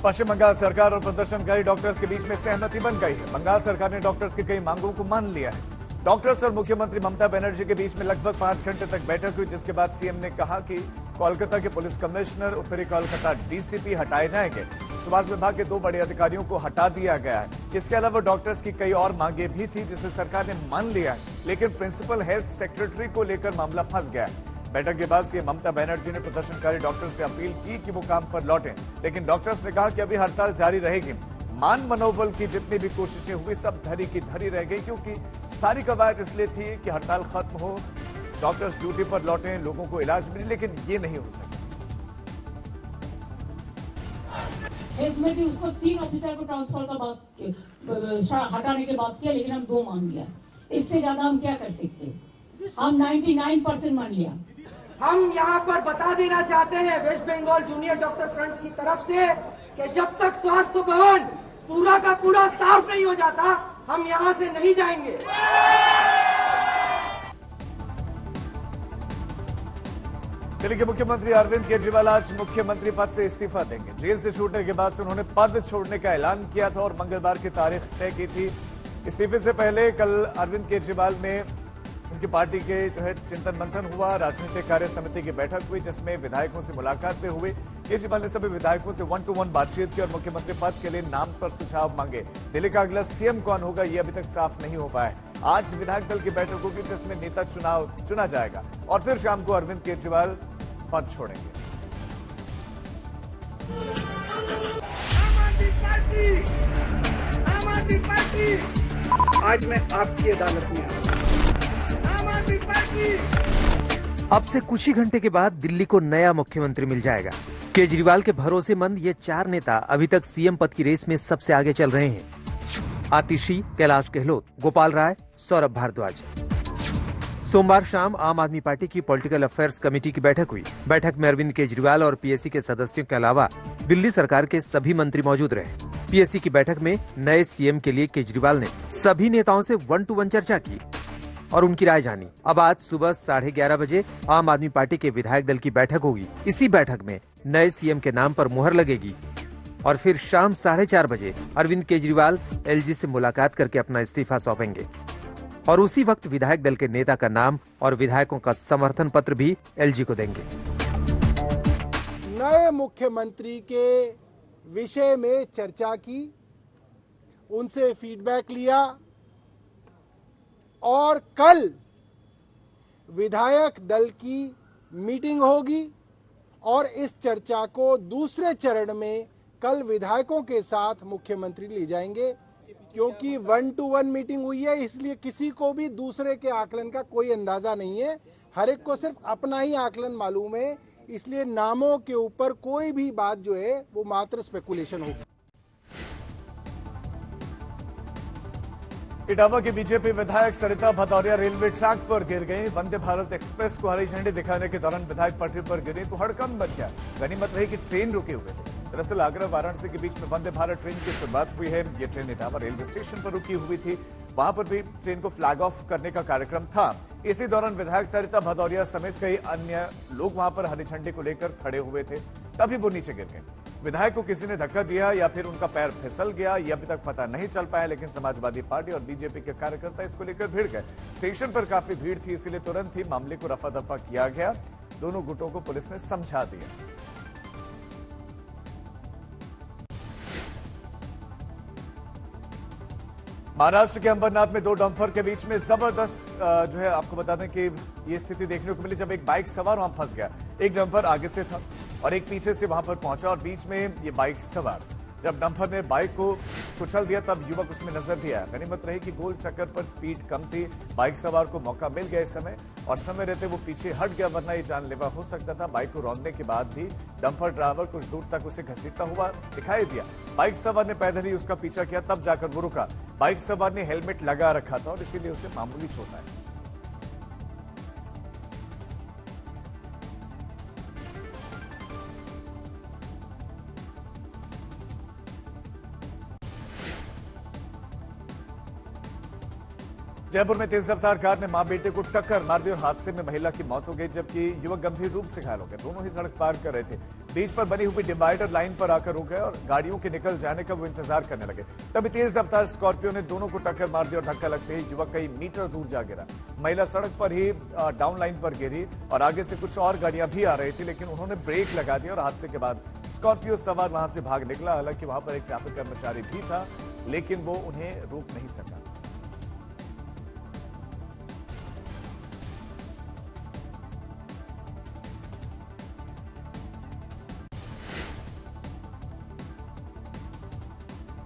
पश्चिम बंगाल सरकार और प्रदर्शनकारी डॉक्टर्स के बीच में सहमति बन गई है। बंगाल सरकार ने डॉक्टर्स की कई मांगों को मान लिया है। डॉक्टर्स और मुख्यमंत्री ममता बनर्जी के बीच में लगभग 5 घंटे तक बैठक हुई, जिसके बाद सीएम ने कहा कि कोलकाता के पुलिस कमिश्नर, उत्तरी कोलकाता डीसीपी हटाए जाएंगे। स्वास्थ्य विभाग के 2 बड़े अधिकारियों को हटा दिया गया है। इसके अलावा डॉक्टर्स की कई और मांगे भी थी, जिसे सरकार ने मान लिया है, लेकिन प्रिंसिपल हेल्थ सेक्रेटरी को लेकर मामला फंस गया है। बैठक के बाद सीएम ममता बनर्जी ने प्रदर्शनकारी डॉक्टर्स से अपील की कि वो काम पर लौटें, लेकिन डॉक्टर्स ने कहा कि अभी हड़ताल जारी रहेगी। मान मनोबल की जितनी भी कोशिशें हुई, सब धरी की धरी रह गई, क्योंकि सारी कवायद इसलिए थी कि हड़ताल खत्म हो, डॉक्टर्स ड्यूटी पर लौटें, लोगों को इलाज मिले, लेकिन ये नहीं हो सका। में भी उसको 3 ऑफिसर को ट्रांसफर का बात हटाने के बाद किया, लेकिन हम 2 मान लिया। इससे ज्यादा हम क्या कर सकते? हम 99% मान लिया। हम यहाँ पर बता देना चाहते हैं West Bengal junior doctor front की तरफ से कि जब तक स्वास्थ्य भवन पूरा का पूरा साफ नहीं हो जाता, हम यहाँ से नहीं जाएंगे। दिल्ली के मुख्यमंत्री अरविंद केजरीवाल आज मुख्यमंत्री पद से इस्तीफा देंगे। जेल से छूटने के बाद से उन्होंने पद छोड़ने का ऐलान किया था और मंगलवार की तारीख तय की थी। इस्तीफे से पहले कल अरविंद केजरीवाल में उनकी पार्टी के चिंतन मंथन हुआ। राजनीतिक कार्य समिति की बैठक हुई, जिसमें विधायकों से मुलाकात भी हुई। केजरीवाल ने सभी विधायकों से 1-to-1 बातचीत की और मुख्यमंत्री पद के लिए नाम पर सुझाव मांगे। दिल्ली का अगला सीएम कौन होगा, ये अभी तक साफ नहीं हो पाया है। आज विधायक दल की बैठक होगी, जिसमें नेता चुना जाएगा और फिर शाम को अरविंद केजरीवाल पद छोड़ेंगे। आम आदमी पार्टी आज मैं आपकी अदालत में अब से कुछ ही घंटे के बाद दिल्ली को नया मुख्यमंत्री मिल जाएगा। केजरीवाल के भरोसेमंद ये 4 नेता अभी तक सीएम पद की रेस में सबसे आगे चल रहे हैं। आतिशी, कैलाश गहलोत, गोपाल राय, सौरभ भारद्वाज। सोमवार शाम आम आदमी पार्टी की पॉलिटिकल अफेयर्स कमेटी की बैठक हुई। बैठक में अरविंद केजरीवाल और पीएससी के सदस्यों के अलावा दिल्ली सरकार के सभी मंत्री मौजूद रहे। पीएससी की बैठक में नए सीएम के लिए केजरीवाल ने सभी नेताओं से 1-to-1 चर्चा की और उनकी राय जानी। अब आज सुबह 11:30 बजे आम आदमी पार्टी के विधायक दल की बैठक होगी। इसी बैठक में नए सीएम के नाम पर मुहर लगेगी और फिर शाम 4:30 बजे अरविंद केजरीवाल एलजी से मुलाकात करके अपना इस्तीफा सौंपेंगे और उसी वक्त विधायक दल के नेता का नाम और विधायकों का समर्थन पत्र भी एलजी को देंगे। नए मुख्यमंत्री के विषय में चर्चा की, उनसे फीडबैक लिया और कल विधायक दल की मीटिंग होगी और इस चर्चा को दूसरे चरण में कल विधायकों के साथ मुख्यमंत्री ले जाएंगे। क्योंकि 1-to-1 मीटिंग हुई है, इसलिए किसी को भी दूसरे के आकलन का कोई अंदाजा नहीं है। हर एक को सिर्फ अपना ही आकलन मालूम है, इसलिए नामों के ऊपर कोई भी बात जो है वो मात्र स्पेकुलेशन होगी। इटावा की बीजेपी विधायक सरिता भदौरिया रेलवे ट्रैक पर गिर गई। वंदे भारत एक्सप्रेस को हरी झंडी दिखाने के दौरान विधायक पटरी पर गिरी तो हड़कंप मच गया। गनीमत रही कि ट्रेन रुके हुए थे। दरअसल आगरा वाराणसी के बीच में वंदे भारत ट्रेन की शुरुआत हुई है। ये ट्रेन इटावा रेलवे स्टेशन पर रुकी हुई थी। वहां पर भी ट्रेन को फ्लैग ऑफ करने का कार्यक्रम था। इसी दौरान विधायक सरिता भदौरिया समेत कई अन्य लोग वहां पर हरी झंडी को लेकर खड़े हुए थे, तभी वो नीचे गिर गए। विधायक को किसी ने धक्का दिया या फिर उनका पैर फिसल गया, ये अभी तक पता नहीं चल पाया, लेकिन समाजवादी पार्टी और बीजेपी के कार्यकर्ता इसको लेकर भिड़ गए। स्टेशन पर काफी भीड़ थी, इसलिए तुरंत ही मामले को रफा दफा किया गया। दोनों गुटों को पुलिस ने समझा दिया। महाराष्ट्र के अंबरनाथ में 2 डंपर के बीच में जबरदस्त आपको बता दें कि ये स्थिति देखने को मिली जब एक बाइक सवार वहां फंस गया। एक डंपर आगे से था और एक पीछे से वहां पर पहुंचा और बीच में ये बाइक सवार। जब डंपर ने बाइक को कुचल दिया तब युवक उसमें नजर भी आया। गनीमत रही कि गोल चक्कर पर स्पीड कम थी। बाइक सवार को मौका मिल गया इस समय और समय रहते वो पीछे हट गया, वरना ये जानलेवा हो सकता था। बाइक को रौंदने के बाद भी डंपर ड्राइवर कुछ दूर तक उसे घसीटता हुआ दिखाई दिया। बाइक सवार ने पैदल ही उसका पीछा किया, तब जाकर वो रुका। बाइक सवार ने हेलमेट लगा रखा था और इसीलिए उसे मामूली चोट आई। जयपुर में तेज रफ्तार कार ने मां बेटे को टक्कर मार दी और हादसे में महिला की मौत हो गई, जबकि युवक गंभीर रूप से घायल हो गए। दोनों ही सड़क पार कर रहे थे। बीच पर बनी हुई डिवाइडर लाइन पर आकर रुक गए और गाड़ियों के निकल जाने का वो इंतजार करने लगे। तभी तेज रफ्तार स्कॉर्पियो ने दोनों को टक्कर मार दी और धक्का लगते ही युवक कई मीटर दूर जा गिरा। महिला सड़क पर ही डाउन लाइन पर गिरी और आगे से कुछ और गाड़ियां भी आ रही थी, लेकिन उन्होंने ब्रेक लगा दिया और हादसे के बाद स्कॉर्पियो सवार वहां से भाग निकला। हालांकि वहां पर एक ट्रैफिक कर्मचारी भी था, लेकिन वो उन्हें रोक नहीं सका।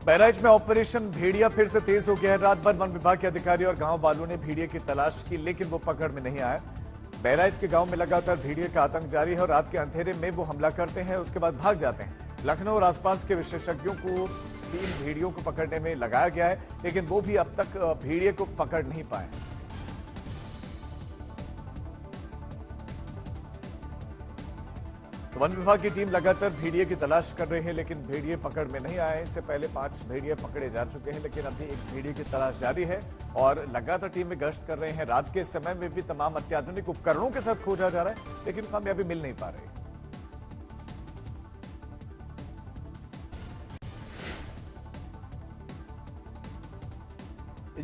बहराइच में ऑपरेशन भेड़िया फिर से तेज हो गया है। रात भर वन विभाग के अधिकारी और गांव वालों ने भेड़िए की तलाश की, लेकिन वो पकड़ में नहीं आया। बहराइच के गांव में लगातार भेड़िए का आतंक जारी है और रात के अंधेरे में वो हमला करते हैं, उसके बाद भाग जाते हैं। लखनऊ और आसपास के विशेषज्ञों को 3 भेड़ियों को पकड़ने में लगाया गया है, लेकिन वो भी अब तक भेड़िए को पकड़ नहीं पाए। वन विभाग की टीम लगातार भेड़िए की तलाश कर रही है, लेकिन भेड़िए पकड़ में नहीं आए। इससे पहले 5 भेड़िए पकड़े जा चुके हैं, लेकिन अभी एक भेड़िए की तलाश जारी है और लगातार टीम में गश्त कर रहे हैं। रात के समय में भी तमाम अत्याधुनिक उपकरणों के साथ खोजा जा रहा है, लेकिन कामयाबी मिल नहीं पा रही।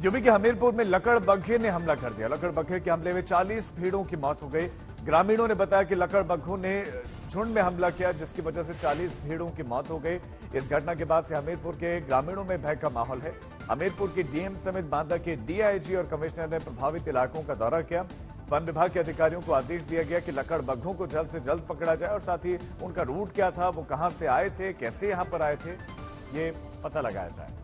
यूपी के हमीरपुर में लकड़बग्घे ने हमला कर दिया। लकड़बग्घे के हमले में 40 भेड़ों की मौत हो गई। ग्रामीणों ने बताया कि लकड़बग्घों ने झुंड में हमला किया, जिसकी वजह से 40 भेड़ों की मौत हो गई। इस घटना के बाद से हमीरपुर के ग्रामीणों में भय का माहौल है। हमीरपुर के डीएम समेत बांदा के डीआईजी और कमिश्नर ने प्रभावित इलाकों का दौरा किया। वन विभाग के अधिकारियों को आदेश दिया गया कि लकड़बग्घों को जल्द से जल्द पकड़ा जाए और साथ ही उनका रूट क्या था, वो कहां से आए थे, कैसे यहां पर आए थे, ये पता लगाया जाए।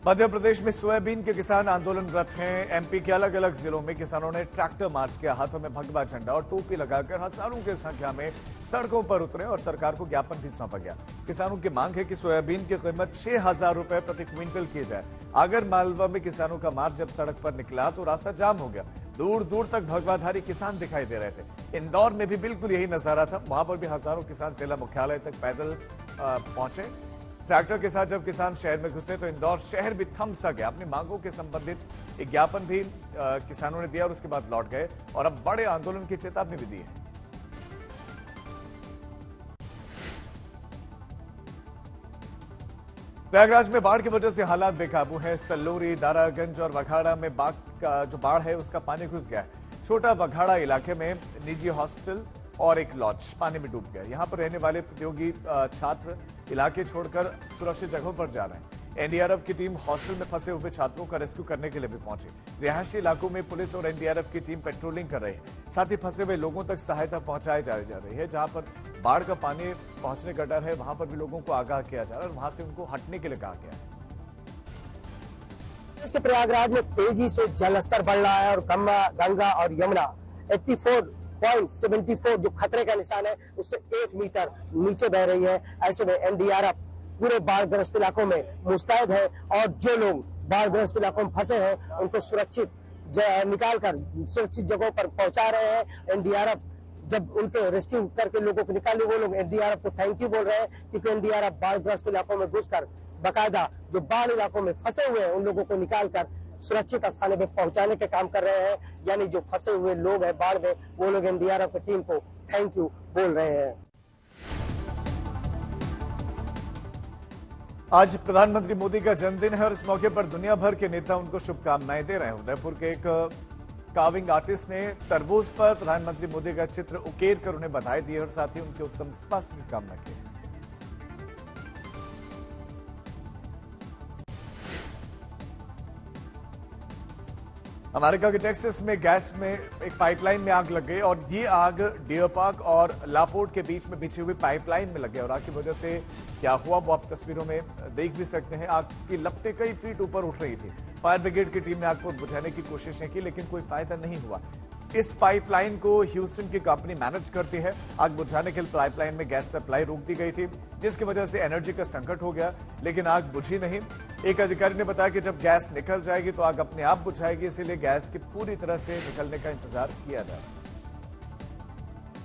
मध्य प्रदेश में सोयाबीन के किसान आंदोलनरत हैं। एमपी के अलग अलग जिलों में किसानों ने ट्रैक्टर मार्च किया, हाथों में भगवा झंडा और टोपी लगाकर हजारों की संख्या में सड़कों पर उतरे और सरकार को ज्ञापन भी सौंपा गया। किसानों की मांग है कि सोयाबीन की कीमत 6,000 रुपए प्रति क्विंटल की जाए। आगर मालवा में किसानों का मार्च जब सड़क पर निकला तो रास्ता जाम हो गया। दूर दूर तक भगवाधारी किसान दिखाई दे रहे थे। इंदौर में भी बिल्कुल यही नजारा था। वहां पर भी हजारों किसान जिला मुख्यालय तक पैदल पहुंचे। ट्रैक्टर के साथ जब किसान शहर में घुसे तो इंदौर शहर भी थम सा गया। अपनी मांगों के संबंधित एक ज्ञापन भी किसानों ने दिया और उसके बाद लौट गए और अब बड़े आंदोलन की चेतावनी भी दी है। प्रयागराज में बाढ़ की वजह से हालात बेकाबू हैं। सल्लूरी, दारागंज और बघाड़ा में बाढ़ का जो बाढ़ है उसका पानी घुस गया है। छोटा बघाड़ा इलाके में निजी हॉस्टल और एक लॉज पानी में डूब गया। यहां पर रहने वाले प्रतियोगी छात्र इलाके छोड़कर सुरक्षित जगहों पर जा रहे हैं। एनडीआरएफ की टीम हॉस्टल में फंसे हुए छात्रों का रेस्क्यू करने के लिए भी पहुंची। रिहायशी इलाकों में पुलिस और एनडीआरएफ की टीम पेट्रोलिंग कर रही है। साथ ही फंसे हुए लोगों तक सहायता पहुंचाई जा रही है। जहां पर बाढ़ का पानी पहुंचने का डर है, वहां पर भी लोगों को आगाह किया जा रहा है और वहां से उनको हटने के लिए कहा गया है। इसके प्रयागराज में तेजी से जलस्तर बढ़ रहा है और गंगा और यमुना 84.74 जो खतरे का निशान है उससे 1 मीटर नीचे बह रही है। ऐसे में एनडीआरएफ पूरे बाढ़ग्रस्त इलाकों में मुस्तैद है और जो लोग बाढ़ग्रस्त इलाकों में फंसे हैं उनको सुरक्षित निकालकर सुरक्षित जगहों पर पहुंचा रहे हैं। एनडीआरएफ जब उनके रेस्क्यू करके लोगों को निकाले, वो लोग एनडीआरएफ को थैंक यू बोल रहे हैं, क्योंकि एनडीआरएफ बाढ़ग्रस्त इलाकों में घुसकर बाकायदा जो बाढ़ इलाकों में फंसे हुए हैं उन लोगों को निकालकर सुरक्षित स्थानों पे पहुंचाने के काम कर रहे हैं। यानी जो फंसे हुए लोग हैं बाढ़ में, वो लोग एनडीआरएफ की टीम को थैंक यू बोल रहे हैं। आज प्रधानमंत्री मोदी का जन्मदिन है और इस मौके पर दुनिया भर के नेता उनको शुभकामनाएं दे रहे हैं। उदयपुर के एक कार्विंग आर्टिस्ट ने तरबूज पर प्रधानमंत्री मोदी का चित्र उकेर कर उन्हें बधाई दी और साथ ही उनके उत्तम स्वास्थ्य की कामना की। अमेरिका के टेक्सास में गैस में एक पाइपलाइन में आग लग गई और ये आग डियर पार्क और लापोर्ट के बीच में बिछी हुई पाइपलाइन में लग गई और आग की वजह से क्या हुआ वो आप तस्वीरों में देख भी सकते हैं। आग की लपटें कई फीट ऊपर उठ रही थी। फायर ब्रिगेड की टीम ने आग को बुझाने की कोशिशें की, लेकिन कोई फायदा नहीं हुआ। इस पाइपलाइन को ह्यूस्टन की कंपनी मैनेज करती है। आग बुझाने के लिए पाइपलाइन में गैस सप्लाई रोक दी गई थी, जिसकी वजह से एनर्जी का संकट हो गया, लेकिन आग बुझी नहीं। एक अधिकारी ने बताया कि जब गैस निकल जाएगी तो आग अपने आप बुझाएगी, इसीलिए गैस की पूरी तरह से निकलने का इंतजार किया जा रहा है।